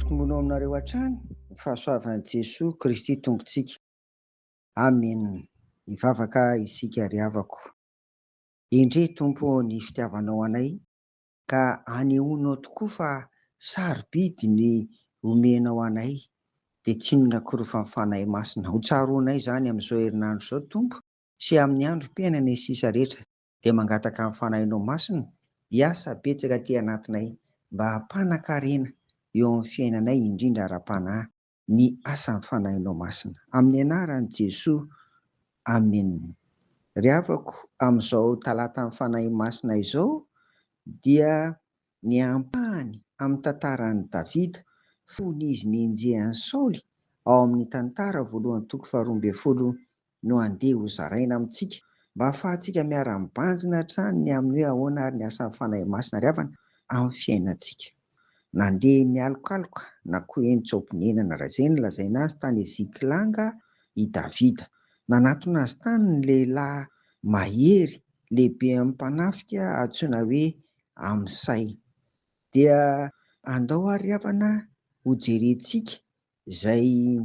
tombono aminareo hatrany ny fahasoavan'i Jesoa Kristy tompontsika. Amena. Hivavaka isika ry havako. Endre Tompo ny fitiavanao anay ka anehoanao tokoa fa sarobidy ny omenao anay dia tsy inona akory fa ny fanahy masina. Ho tsaroanay izany amin'izao herinandro izao Tompo, sy amin'ny androm-piainana sisa rehetra dia mangataka amin'ny fanahinao masina hiasa betsaka aty anatinay mba hampanan-karena eo amin'ny fiainanay, indrindra ara-panahy ny asan'ny fanahinao masina. Amin'ny anaran'i Jesoa, amen. Ry havako, amin'izao talatan'ny fanahy masina izao dia ny ampahany amin'ny tantaran'i Davida, fon'izy nenjehan'i Saoly ao amin'ny tantara voalohany toko faharoa ambin'ny folo no andeha ho zaraina amintsika mba ahafahantsika miara-mibanjina hatrany ny amin'ny hoe ahoana ary ny asan'ny fanahy masina ry havana amin'ny fiainantsika. Nandeha ny alokaloka na koa hoe nitsaom-pinenana raha izay no lazaina azy tany Ziklanga i Davida. Nanatona azy tany ny lehilahy mahery lehibe amin'ny mpanafika antsoina hoe Amsay. Dia andao ary havana ho jerentsika izay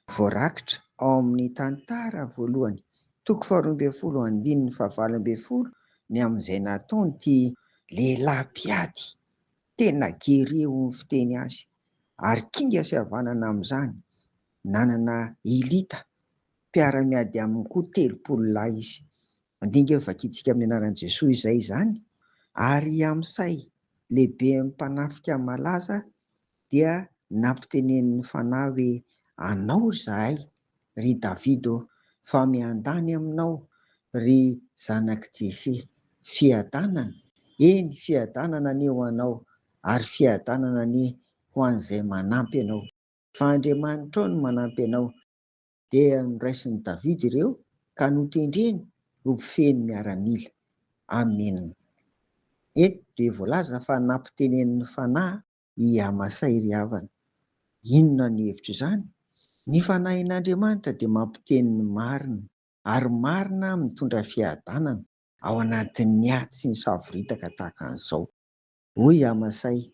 voarakitra ao amin'ny tantara voalohany toko faharoa ambin'ny folo andininy fahavalo ambin'ny folo ny amin'izay nataony'ity lehilahy mpiady tena gereo ny fiteny azy ary kinga sy havanana amin'izany. Nanana Elita mpiara-miady aminy koa 30 lahy izy. Andinga vakiantsika amin'ny anaran'i Jesoa izay izany. Ary Amsay lehibe mpanafika malaza dia nampiteneniny fanahy hoe anao ry zahay ry Davida fa miandany aminao ry zanak' Jese, fiadanana, eny fiadanana anie ho anao ary fiadanana anie ho an'izay manampy anao, fa Andriamanitra ao no manampy anao. Dia noraisin'i Davida ireo ka notendreny ho mpifeny miaramila. Amen. Eto dia voalaza fa nampiteneniny fanahy i Amasay ry havana. Inona ny hevitro izany? Ny fanahin'Andriamanitra dia mampiteny ny marina ary marina mitondra fiadanana ao anatin'ny ady sy ny savoritaka tahaka an'izao. Hoy Amasay,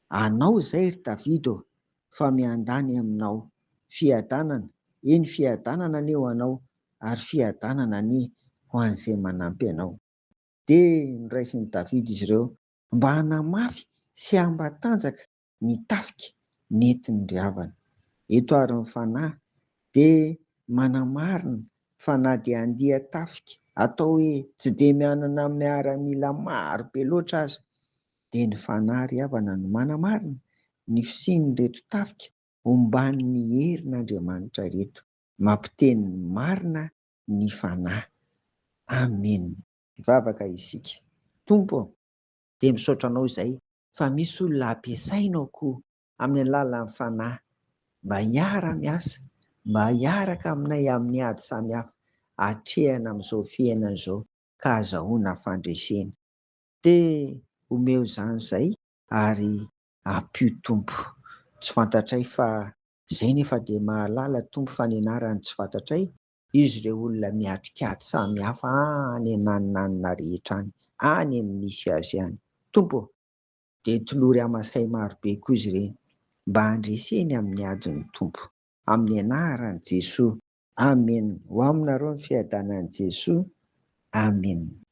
anao izay ry Davida fa miandany aminao, fiadanana, eny fiadanana anie ho anao ary fiadanana anie ho an'izay manampy anao. Dia noraisin'i Davida izy ireo mba hanamafy sy hambatanjaka ny tafika nentin'ny ry havana. Eto ary ny fanahy dia manamarina fa na dia handiha tafika atao hoe tsy dia mianana miaramila maro be loatra aza dia ny fanahy ry havana no manamarina ny fisian'ireto tafika omban'ny herin'Andriamanitra reto. Mampiteny ny marina ny fanahy. Amen. Hivavaka isika. Tompo dia misaotra anao izay fa misy olona ampiasainao koa amin'ny alalan'ny fanahy mba hiara-miasa, mba hiaraka aminay amin'ny ady samihafa hatrehana amin'izao fiainana izao ka ahazoana fandresena. Dia omeo izany izay ary ampio Tompo. Tsy fantatray fa izay nefa dia mahalala Tompo fa ny anarany tsy fantatray izy ireo olona miatrika ady samihafa any ananinanina rehetra any, any amin'ny misy azy any. Tompo dia tolory Amasay marobe koa izy ireny mba handreseny amin'ny adiny Tompo. Amin'ny anaran'i Jesoa. Amen. Ho aminareo ny fiadanan'i Jesoa. Amen.